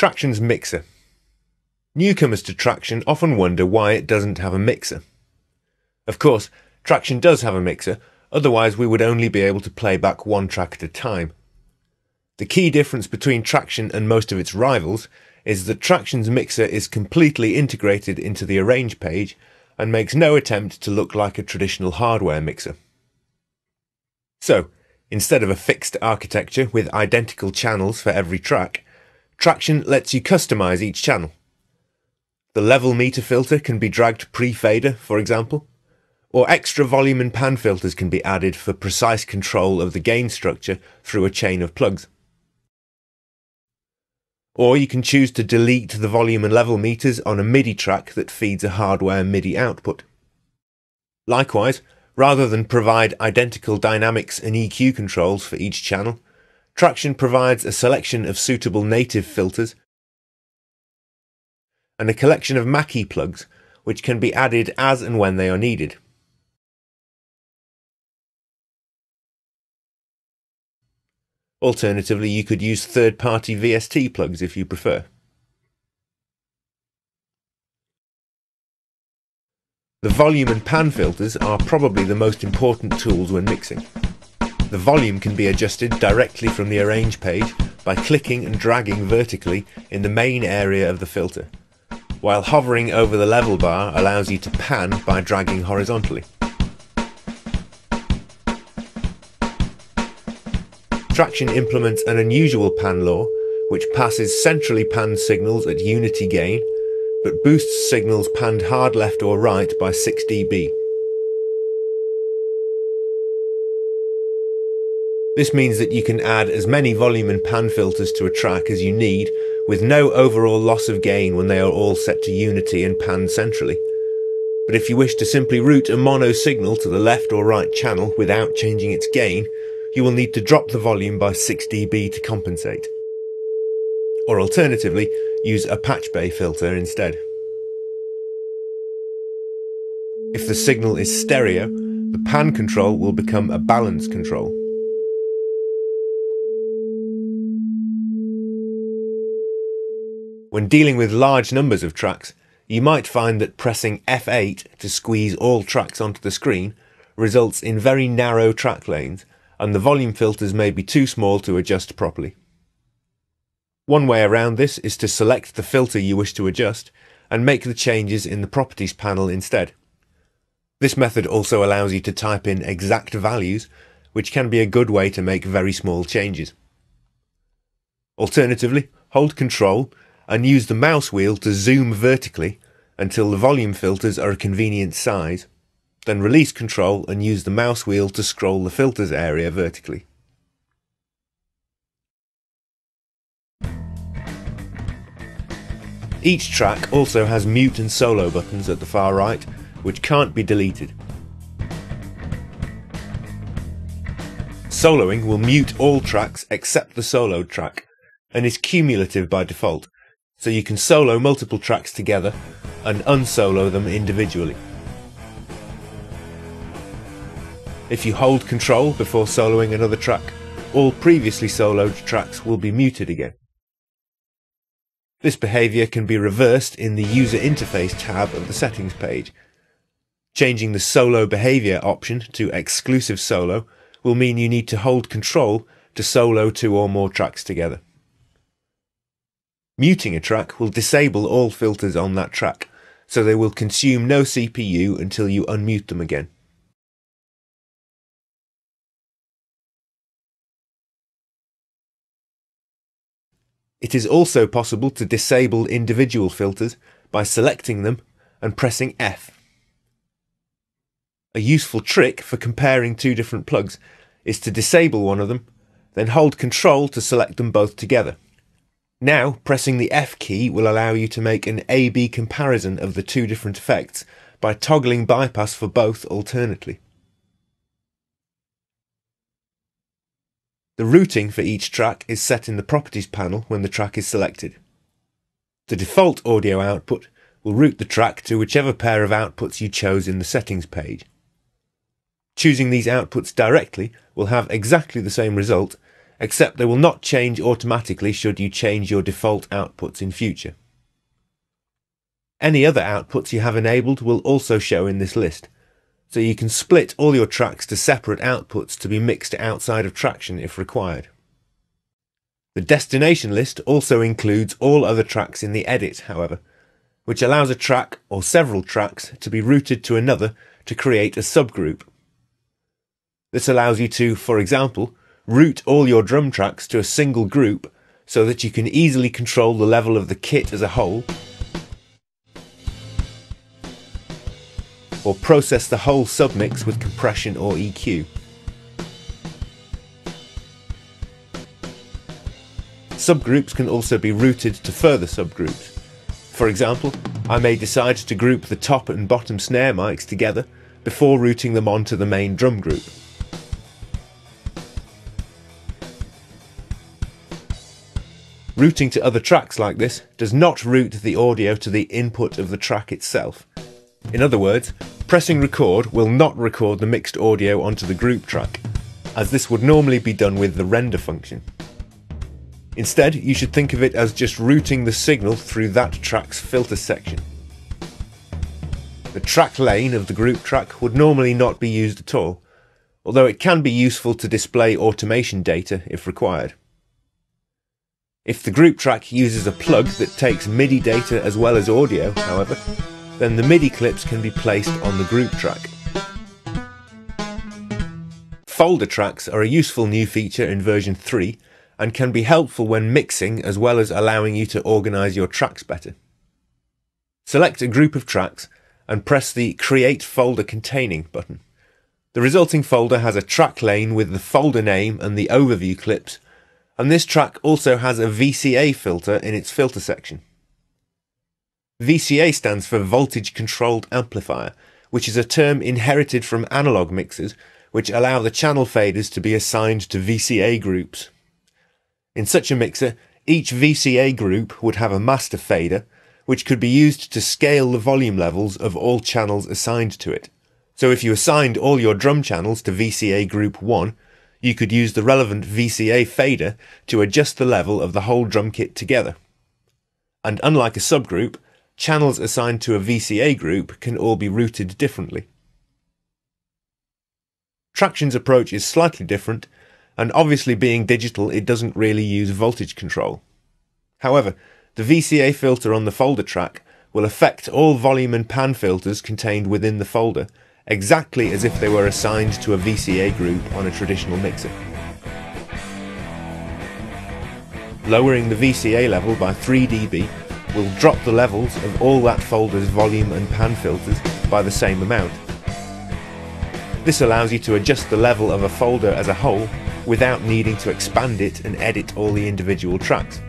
Traction's mixer. Newcomers to Tracktion often wonder why it doesn't have a mixer. Of course, Tracktion does have a mixer, otherwise we would only be able to play back one track at a time. The key difference between Tracktion and most of its rivals is that Traction's mixer is completely integrated into the arrange page and makes no attempt to look like a traditional hardware mixer. So, instead of a fixed architecture with identical channels for every track, Tracktion lets you customize each channel. The level meter filter can be dragged pre-fader, for example, or extra volume and pan filters can be added for precise control of the gain structure through a chain of plugs. Or you can choose to delete the volume and level meters on a MIDI track that feeds a hardware MIDI output. Likewise, rather than provide identical dynamics and EQ controls for each channel, Tracktion provides a selection of suitable native filters and a collection of Mackie plugs which can be added as and when they are needed. Alternatively, you could use third-party VST plugs if you prefer. The volume and pan filters are probably the most important tools when mixing. The volume can be adjusted directly from the arrange page by clicking and dragging vertically in the main area of the filter, while hovering over the level bar allows you to pan by dragging horizontally. Tracktion implements an unusual pan law, which passes centrally panned signals at unity gain, but boosts signals panned hard left or right by 6 dB. This means that you can add as many volume and pan filters to a track as you need, with no overall loss of gain when they are all set to unity and panned centrally. But if you wish to simply route a mono signal to the left or right channel without changing its gain, you will need to drop the volume by 6 dB to compensate. Or alternatively, use a patch bay filter instead. If the signal is stereo, the pan control will become a balance control. When dealing with large numbers of tracks, you might find that pressing F8 to squeeze all tracks onto the screen results in very narrow track lanes, and the volume filters may be too small to adjust properly. One way around this is to select the filter you wish to adjust and make the changes in the properties panel instead. This method also allows you to type in exact values, which can be a good way to make very small changes. Alternatively, hold Ctrl and use the mouse wheel to zoom vertically until the volume filters are a convenient size, then release Ctrl and use the mouse wheel to scroll the filters area vertically. Each track also has mute and solo buttons at the far right, which can't be deleted. Soloing will mute all tracks except the soloed track, and is cumulative by default, so you can solo multiple tracks together and unsolo them individually. If you hold Ctrl before soloing another track, all previously soloed tracks will be muted again. This behaviour can be reversed in the User Interface tab of the Settings page. Changing the Solo Behaviour option to Exclusive Solo will mean you need to hold Ctrl to solo 2 or more tracks together. Muting a track will disable all filters on that track, so they will consume no CPU until you unmute them again. It is also possible to disable individual filters by selecting them and pressing F. A useful trick for comparing two different plugs is to disable one of them, then hold Ctrl to select them both together. Now, pressing the F key will allow you to make an A-B comparison of the two different effects by toggling bypass for both alternately. The routing for each track is set in the Properties panel when the track is selected. The default audio output will route the track to whichever pair of outputs you chose in the Settings page. Choosing these outputs directly will have exactly the same result, except they will not change automatically should you change your default outputs in future. Any other outputs you have enabled will also show in this list, so you can split all your tracks to separate outputs to be mixed outside of Tracktion if required. The destination list also includes all other tracks in the edit, however, which allows a track or several tracks to be routed to another to create a subgroup. This allows you to, for example, route all your drum tracks to a single group so that you can easily control the level of the kit as a whole, or process the whole submix with compression or EQ. Subgroups can also be routed to further subgroups. For example, I may decide to group the top and bottom snare mics together before routing them onto the main drum group. Routing to other tracks like this does not route the audio to the input of the track itself. In other words, pressing record will not record the mixed audio onto the group track, as this would normally be done with the render function. Instead, you should think of it as just routing the signal through that track's filter section. The track lane of the group track would normally not be used at all, although it can be useful to display automation data if required. If the group track uses a plug that takes MIDI data as well as audio, however, then the MIDI clips can be placed on the group track. Folder tracks are a useful new feature in version 3 and can be helpful when mixing as well as allowing you to organise your tracks better. Select a group of tracks and press the Create Folder Containing button. The resulting folder has a track lane with the folder name and the overview clips, and this track also has a VCA filter in its filter section. VCA stands for Voltage Controlled Amplifier, which is a term inherited from analog mixers which allow the channel faders to be assigned to VCA groups. In such a mixer, each VCA group would have a master fader, which could be used to scale the volume levels of all channels assigned to it. So if you assigned all your drum channels to VCA group 1, you could use the relevant VCA fader to adjust the level of the whole drum kit together. And unlike a subgroup, channels assigned to a VCA group can all be routed differently. Tracktion's approach is slightly different, and obviously being digital, it doesn't really use voltage control. However, the VCA filter on the folder track will affect all volume and pan filters contained within the folder, exactly as if they were assigned to a VCA group on a traditional mixer. Lowering the VCA level by 3 dB will drop the levels of all that folder's volume and pan filters by the same amount. This allows you to adjust the level of a folder as a whole without needing to expand it and edit all the individual tracks.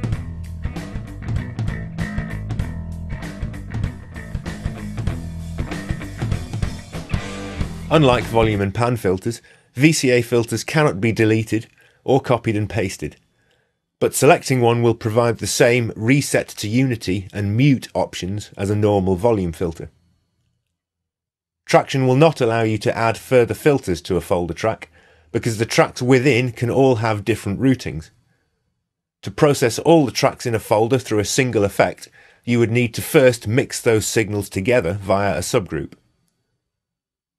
Unlike volume and pan filters, VCA filters cannot be deleted or copied and pasted, but selecting one will provide the same reset to unity and mute options as a normal volume filter. Tracktion will not allow you to add further filters to a folder track, because the tracks within can all have different routings. To process all the tracks in a folder through a single effect, you would need to first mix those signals together via a subgroup.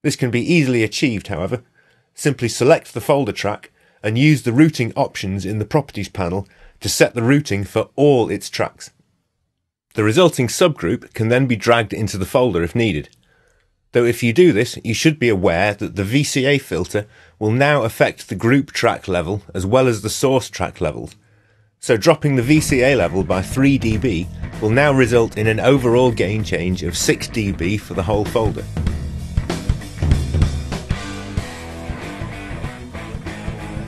This can be easily achieved, however. Simply select the folder track and use the routing options in the Properties panel to set the routing for all its tracks. The resulting subgroup can then be dragged into the folder if needed. Though if you do this, you should be aware that the VCA filter will now affect the group track level as well as the source track levels. So dropping the VCA level by 3 dB will now result in an overall gain change of 6 dB for the whole folder.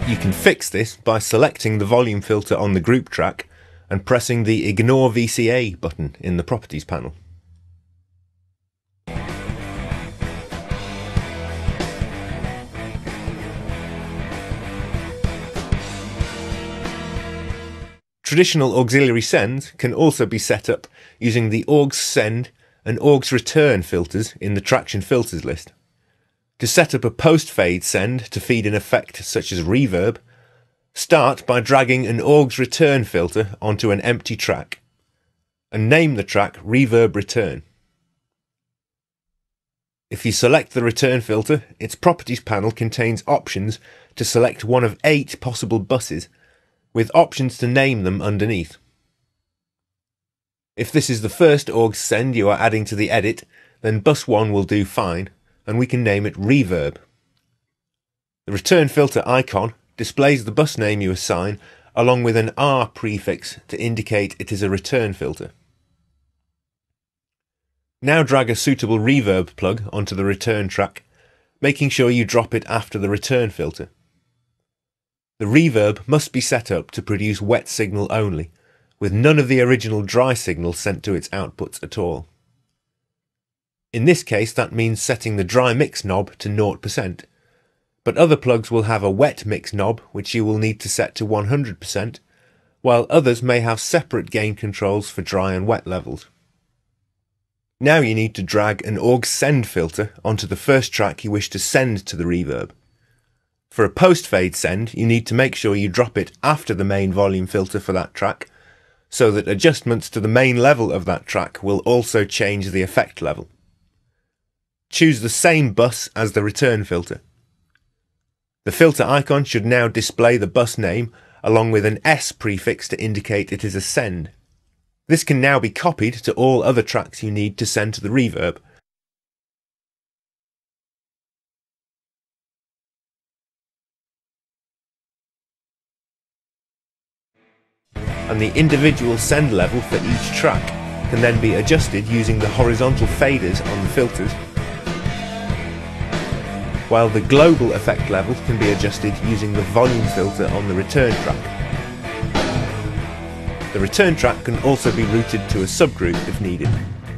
You can fix this by selecting the volume filter on the group track and pressing the Ignore VCA button in the Properties panel. Traditional auxiliary sends can also be set up using the aux send and aux return filters in the Tracktion filters list. To set up a post-fade send to feed an effect such as reverb, Start by dragging an AUX return filter onto an empty track and name the track Reverb Return. If you select the return filter, its properties panel contains options to select one of 8 possible buses, with options to name them underneath. If this is the first AUX send you are adding to the edit, then bus 1 will do fine, and we can name it Reverb. The return filter icon displays the bus name you assign, along with an R prefix to indicate it is a return filter. Now drag a suitable reverb plug onto the return track, making sure you drop it after the return filter. The reverb must be set up to produce wet signal only, with none of the original dry signal sent to its outputs at all. In this case, that means setting the dry mix knob to 0%, but other plugs will have a wet mix knob which you will need to set to 100%, while others may have separate gain controls for dry and wet levels. Now you need to drag an AUX send filter onto the first track you wish to send to the reverb. For a post-fade send, you need to make sure you drop it after the main volume filter for that track, so that adjustments to the main level of that track will also change the effect level. Choose the same bus as the return filter. The filter icon should now display the bus name along with an S prefix to indicate it is a send. This can now be copied to all other tracks you need to send to the reverb. And the individual send level for each track can then be adjusted using the horizontal faders on the filters, while the global effect level can be adjusted using the volume filter on the return track. The return track can also be routed to a subgroup if needed.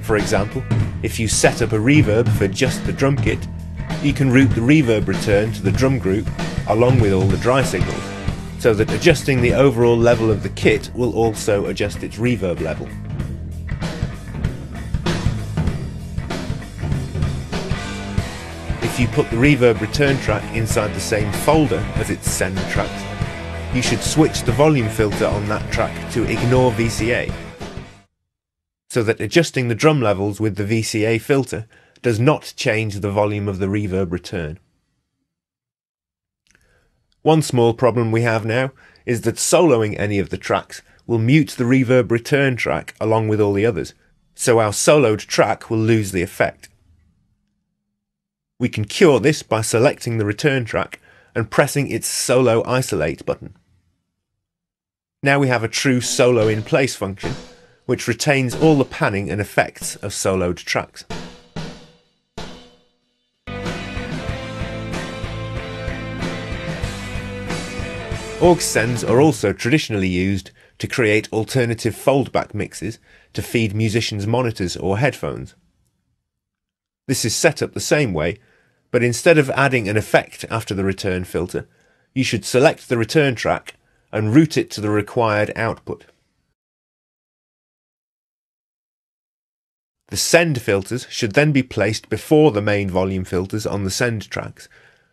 For example, if you set up a reverb for just the drum kit, you can route the reverb return to the drum group along with all the dry signals, so that adjusting the overall level of the kit will also adjust its reverb level. If you put the reverb return track inside the same folder as its send tracks, you should switch the volume filter on that track to ignore VCA, so that adjusting the drum levels with the VCA filter does not change the volume of the reverb return. One small problem we have now is that soloing any of the tracks will mute the reverb return track along with all the others, so our soloed track will lose the effect. We can cure this by selecting the return track and pressing its solo isolate button. Now we have a true solo in place function, which retains all the panning and effects of soloed tracks. AUX sends are also traditionally used to create alternative foldback mixes to feed musicians' monitors or headphones. This is set up the same way, but instead of adding an effect after the return filter, you should select the return track and route it to the required output. The send filters should then be placed before the main volume filters on the send tracks,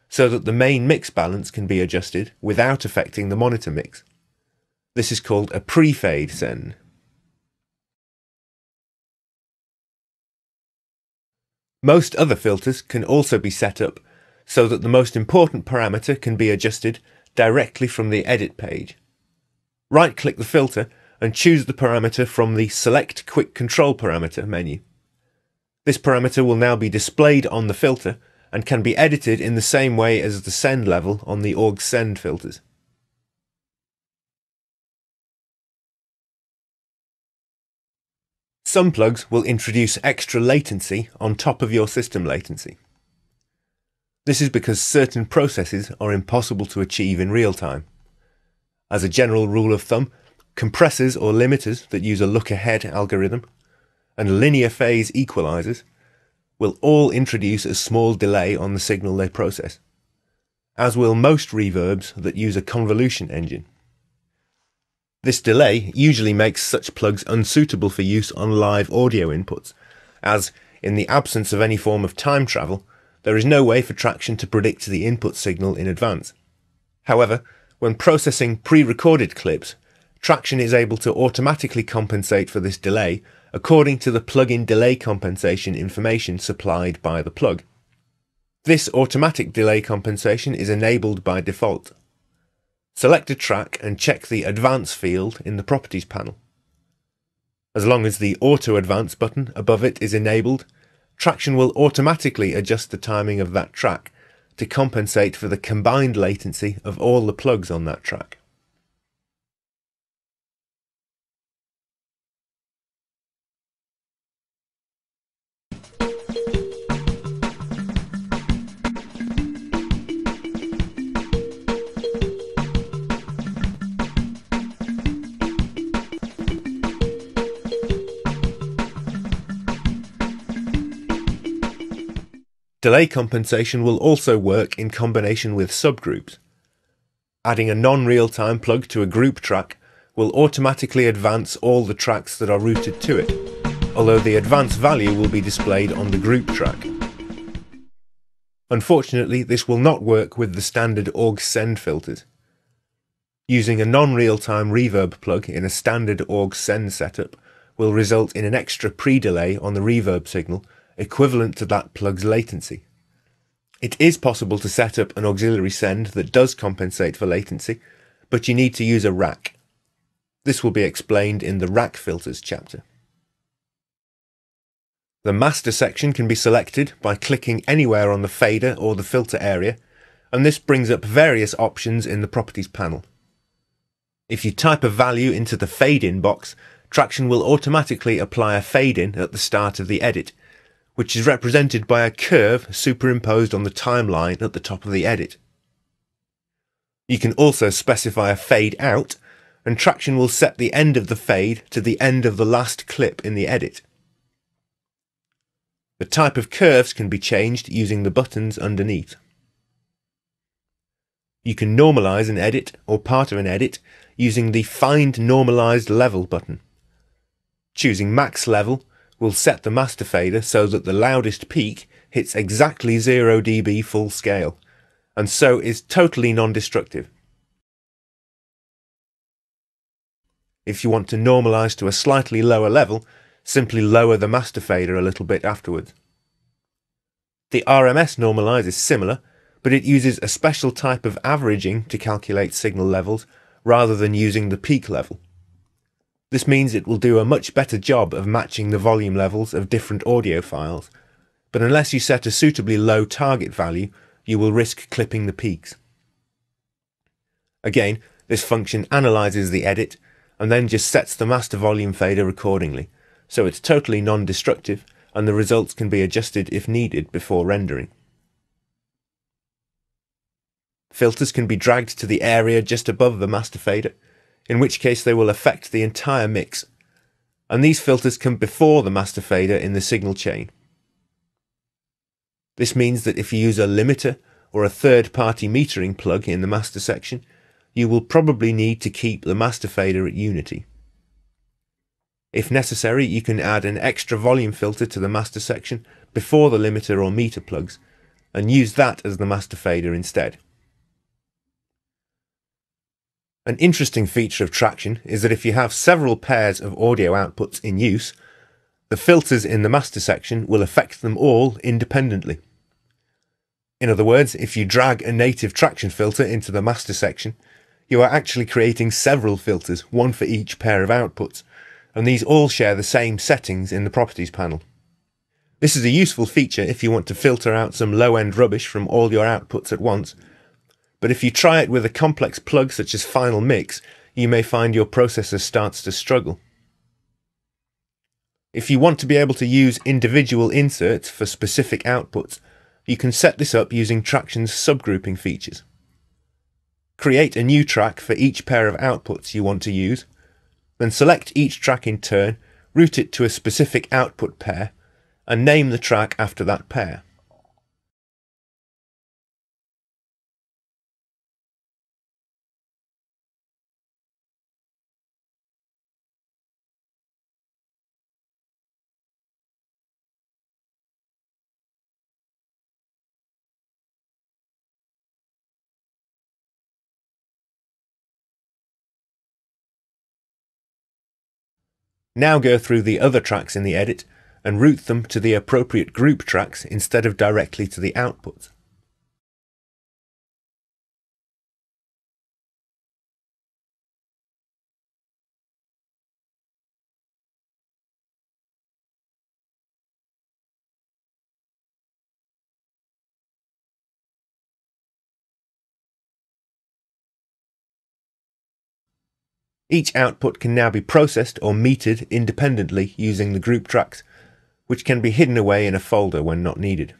so that the main mix balance can be adjusted without affecting the monitor mix. This is called a pre-fade send. Most other filters can also be set up so that the most important parameter can be adjusted directly from the edit page. Right-click the filter and choose the parameter from the Select Quick Control Parameter menu. This parameter will now be displayed on the filter and can be edited in the same way as the send level on the AUX send filters. Some plugs will introduce extra latency on top of your system latency. This is because certain processes are impossible to achieve in real time. As a general rule of thumb, compressors or limiters that use a look-ahead algorithm and linear phase equalizers will all introduce a small delay on the signal they process, as will most reverbs that use a convolution engine. This delay usually makes such plugs unsuitable for use on live audio inputs, as, in the absence of any form of time travel, there is no way for Tracktion to predict the input signal in advance. However, When processing pre-recorded clips, Tracktion is able to automatically compensate for this delay according to the plugin delay compensation information supplied by the plug. This automatic delay compensation is enabled by default. Select a track and check the Advance field in the Properties panel. As long as the Auto Advance button above it is enabled, Tracktion will automatically adjust the timing of that track to compensate for the combined latency of all the plugs on that track. Delay compensation will also work in combination with subgroups. Adding a non-real-time plug to a group track will automatically advance all the tracks that are routed to it, although the advance value will be displayed on the group track. Unfortunately, this will not work with the standard aux-send filters. Using a non-real-time reverb plug in a standard aux-send setup will result in an extra pre-delay on the reverb signal equivalent to that plug's latency. It is possible to set up an auxiliary send that does compensate for latency, but you need to use a rack. This will be explained in the rack filters chapter. The master section can be selected by clicking anywhere on the fader or the filter area, and this brings up various options in the properties panel. If you type a value into the fade-in box, Tracktion will automatically apply a fade-in at the start of the edit, which is represented by a curve superimposed on the timeline at the top of the edit. You can also specify a fade out, and Tracktion will set the end of the fade to the end of the last clip in the edit. The type of curves can be changed using the buttons underneath. You can normalize an edit or part of an edit using the Find Normalized Level button. Choosing max level will set the master fader so that the loudest peak hits exactly 0 dB full scale, and so is totally non-destructive. If you want to normalize to a slightly lower level, simply lower the master fader a little bit afterwards. The RMS normalize is similar, but it uses a special type of averaging to calculate signal levels rather than using the peak level. This means it will do a much better job of matching the volume levels of different audio files, but unless you set a suitably low target value, you will risk clipping the peaks. Again, this function analyzes the edit and then just sets the master volume fader accordingly, so it's totally non-destructive and the results can be adjusted if needed before rendering. Filters can be dragged to the area just above the master fader, in which case they will affect the entire mix, and these filters come before the master fader in the signal chain. This means that if you use a limiter or a third-party metering plug in the master section, you will probably need to keep the master fader at unity. If necessary, you can add an extra volume filter to the master section before the limiter or meter plugs, and use that as the master fader instead. An interesting feature of Tracktion is that if you have several pairs of audio outputs in use, the filters in the master section will affect them all independently. In other words, if you drag a native Tracktion filter into the master section, you are actually creating several filters, one for each pair of outputs, and these all share the same settings in the properties panel. This is a useful feature if you want to filter out some low-end rubbish from all your outputs at once, but if you try it with a complex plug such as Final Mix, you may find your processor starts to struggle. If you want to be able to use individual inserts for specific outputs, you can set this up using Tracktion's subgrouping features. Create a new track for each pair of outputs you want to use, then select each track in turn, route it to a specific output pair, and name the track after that pair. Now go through the other tracks in the edit and route them to the appropriate group tracks instead of directly to the output. Each output can now be processed or metered independently using the group tracks, which can be hidden away in a folder when not needed.